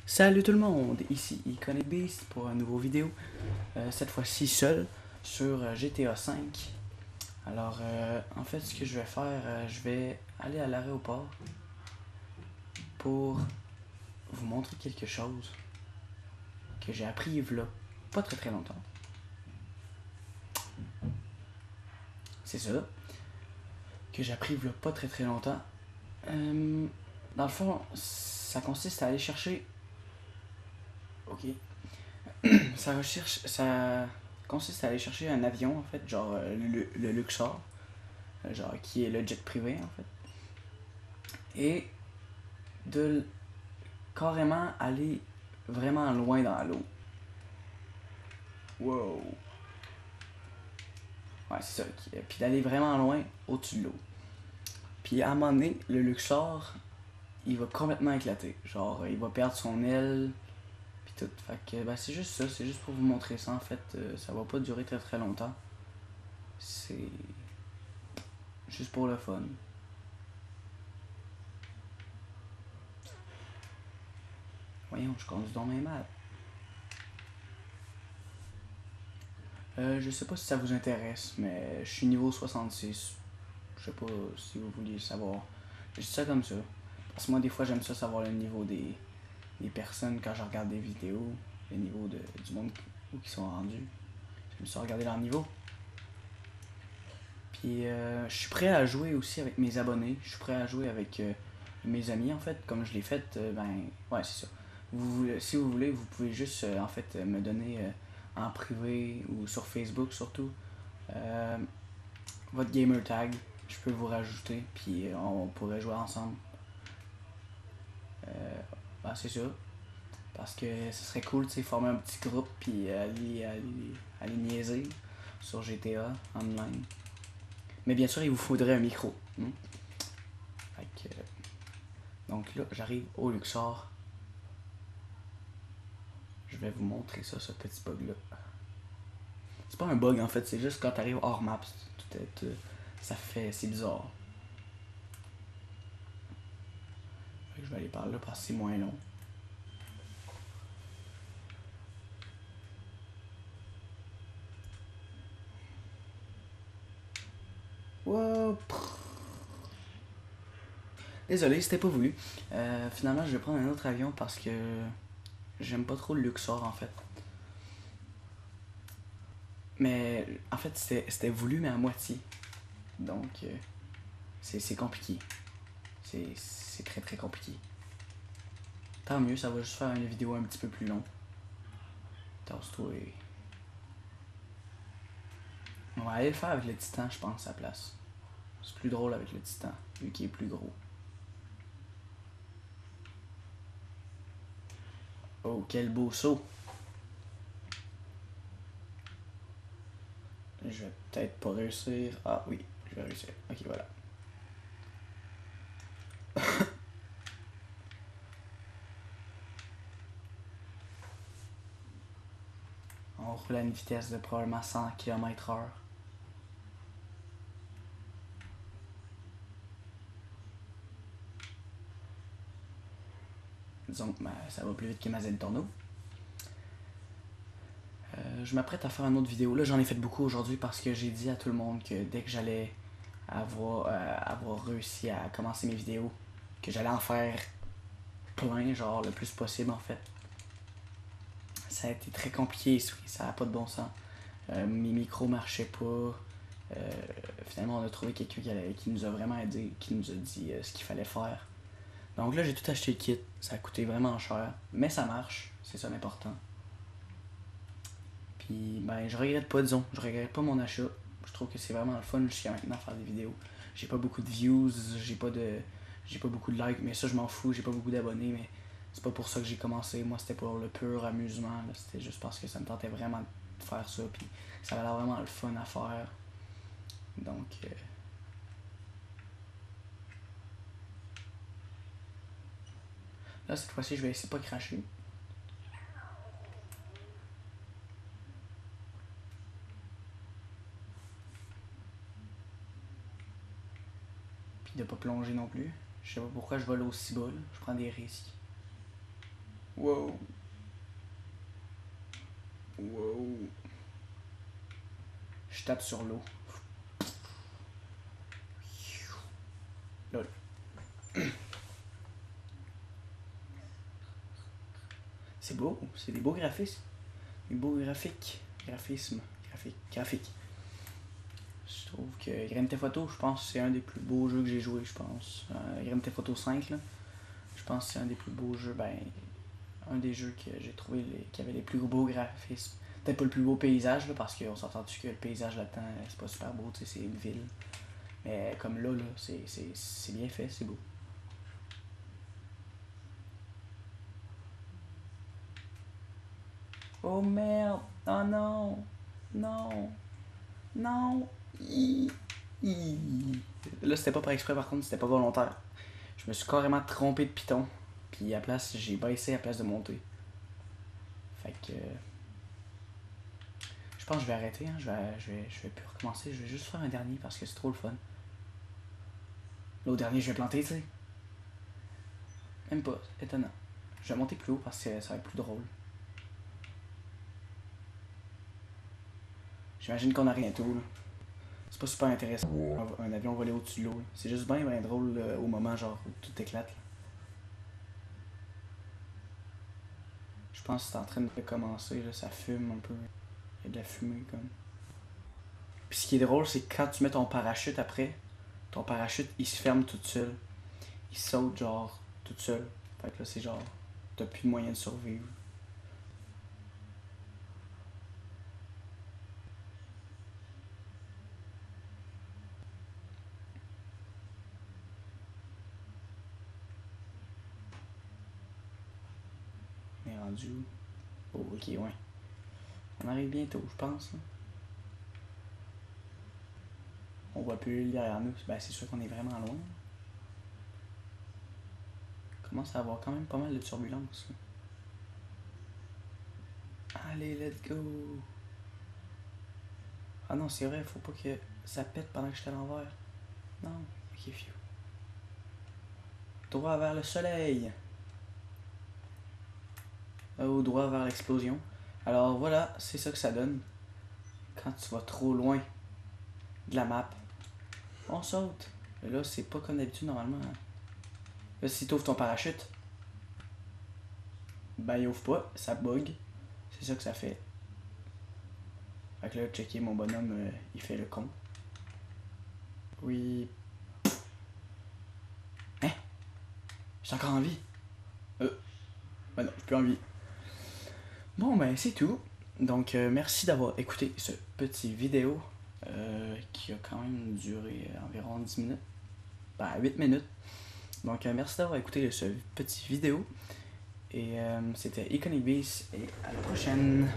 Salut tout le monde, ici Iconic Beast pour une nouvelle vidéo, cette fois-ci seul sur GTA V. Alors en fait ce que je vais faire, je vais aller à l'aéroport pour vous montrer quelque chose que j'ai appris il y a pas très longtemps. C'est ça, que j'ai appris il y a pas très longtemps. Dans le fond, ça consiste à aller chercher... Ok. Ça consiste à aller chercher un avion en fait, genre le Luxor, genre qui est le jet privé en fait, et de carrément aller vraiment loin dans l'eau. Wow. Ouais, c'est ça. Puis d'aller vraiment loin au-dessus de l'eau. Puis à un moment donné, le Luxor, il va complètement éclater. Genre, il va perdre son aile, puis tout. Fait que, ben, c'est juste ça. C'est juste pour vous montrer ça, en fait. Ça va pas durer très longtemps. C'est juste pour le fun. Voyons, je conduis dans mes mal. Je sais pas si ça vous intéresse, mais je suis niveau 66. Je sais pas si vous vouliez savoir. Je dis ça comme ça. Parce que moi, des fois, j'aime ça savoir le niveau des personnes quand je regarde des vidéos, le niveau du monde où ils sont rendus. J'aime ça regarder leur niveau. Puis, je suis prêt à jouer aussi avec mes abonnés. Je suis prêt à jouer avec mes amis, en fait. Comme je l'ai fait, ouais, c'est ça. Si vous voulez, vous pouvez juste, en fait, me donner en privé ou sur Facebook surtout euh, votre gamer tag. Je peux vous rajouter, puis on pourrait jouer ensemble. Ben, c'est ça. Parce que ce serait cool, tu sais, former un petit groupe, puis aller niaiser sur GTA Online. Mais bien sûr, il vous faudrait un micro. Fait que, donc là, j'arrive au Luxor. Je vais vous montrer ça, ce petit bug-là. C'est pas un bug en fait, c'est juste quand t'arrives hors map, ça fait, c'est bizarre. Fait que je vais aller par là parce que c'est moins long. Wow. Désolé, c'était pas voulu. Finalement, je vais prendre un autre avion parce que j'aime pas trop le Luxor en fait. Mais en fait, c'était voulu, mais à moitié. Donc, c'est compliqué. C'est très compliqué. Tant mieux, ça va juste faire une vidéo un petit peu plus longue. Tasse-toi et... On va aller le faire avec le Titan, je pense, à la place. C'est plus drôle avec le Titan, vu qu'il est plus gros. Oh, quel beau saut! Je vais peut-être pas réussir. Ah oui, je vais réussir. Ok, voilà. On roule à une vitesse de probablement 100 km/h. Disons que ça va plus vite que ma Z-Torno. Je m'apprête à faire une autre vidéo. Là, j'en ai fait beaucoup aujourd'hui parce que j'ai dit à tout le monde que dès que j'allais avoir réussi à commencer mes vidéos, que j'allais en faire plein, genre le plus possible en fait. Ça a été très compliqué, ça n'a pas de bon sens. Mes micros marchaient pas. Finalement, on a trouvé quelqu'un qui nous a vraiment aidé, qui nous a dit ce qu'il fallait faire. Donc là, j'ai tout acheté le kit. Ça a coûté vraiment cher, mais ça marche, c'est ça l'important. Puis, ben, je regrette pas, disons, je regrette pas mon achat. Je trouve que c'est vraiment le fun jusqu'à maintenant faire des vidéos. J'ai pas beaucoup de views, j'ai pas beaucoup de likes, mais ça je m'en fous, j'ai pas beaucoup d'abonnés, mais c'est pas pour ça que j'ai commencé. Moi c'était pour le pur amusement, c'était juste parce que ça me tentait vraiment de faire ça, puis ça avait l'air vraiment le fun à faire. Donc, là cette fois-ci je vais essayer de pas cracher. Puis de pas plonger non plus. Je sais pas pourquoi je vole aussi bas, là. Je prends des risques. Wow. Wow. Je tape sur l'eau. Lol. C'est beau, c'est des beaux graphismes. Des beaux graphiques. Graphique. Je trouve que Grand Theft Auto, je pense que c'est un des plus beaux jeux que j'ai joué, je pense. Grand Theft Auto 5, là. Je pense que c'est un des plus beaux jeux, un des jeux que j'ai trouvé qui avait les plus beaux graphismes. Peut-être pas le plus beau paysage, là, parce qu'on s'entend-tu que le paysage là-dedans, c'est pas super beau, tu sais, c'est une ville. Mais comme là, c'est bien fait, c'est beau. Oh merde! Oh non! Non! Non! Là, c'était pas par exprès, par contre, c'était pas volontaire. Je me suis carrément trompé de piton. Puis à place, j'ai baissé à place de monter. Fait que. Je pense que je vais arrêter, hein. Je vais plus recommencer. Je vais juste faire un dernier parce que c'est trop le fun. Là, au dernier, je vais planter, tu sais. Même pas, étonnant. Je vais monter plus haut parce que ça va être plus drôle. J'imagine qu'on a rien tout, là. C'est pas super intéressant. Un avion volé au-dessus de l'eau. C'est juste bien drôle au moment genre où tout éclate. Là. Je pense que c'est en train de commencer, là, ça fume un peu. Il y a de la fumée comme. Puis ce qui est drôle, c'est que quand tu mets ton parachute après, ton parachute il se ferme tout seul. Il saute genre tout seul. Fait que là c'est genre, t'as plus de moyen de survivre. On est rendu où? Oh ok ouais. On arrive bientôt, je pense. Là. On voit plus l'île derrière nous. Ben c'est sûr qu'on est vraiment loin. On commence à avoir quand même pas mal de turbulences. Là. Allez, let's go! Ah non, c'est vrai, faut pas que ça pète pendant que je suis à l'envers. Non, ok, fiu. Droit vers le soleil! Au droit vers l'explosion. Alors voilà, c'est ça que ça donne. Quand tu vas trop loin de la map, on saute. Et là, c'est pas comme d'habitude normalement. Hein. Là, si tu ouvres ton parachute, ben il ouvre pas, ça bug. C'est ça que ça fait. Fait que là, checker mon bonhomme, il fait le con. Oui. Hein? J'ai encore en vie. Ben non, j'ai plus envie. Bon, ben c'est tout. Donc, merci d'avoir écouté ce petit vidéo qui a quand même duré environ 10 minutes. Ben, 8 minutes. Donc, merci d'avoir écouté ce petit vidéo. Et c'était Iconic Beast et à la prochaine.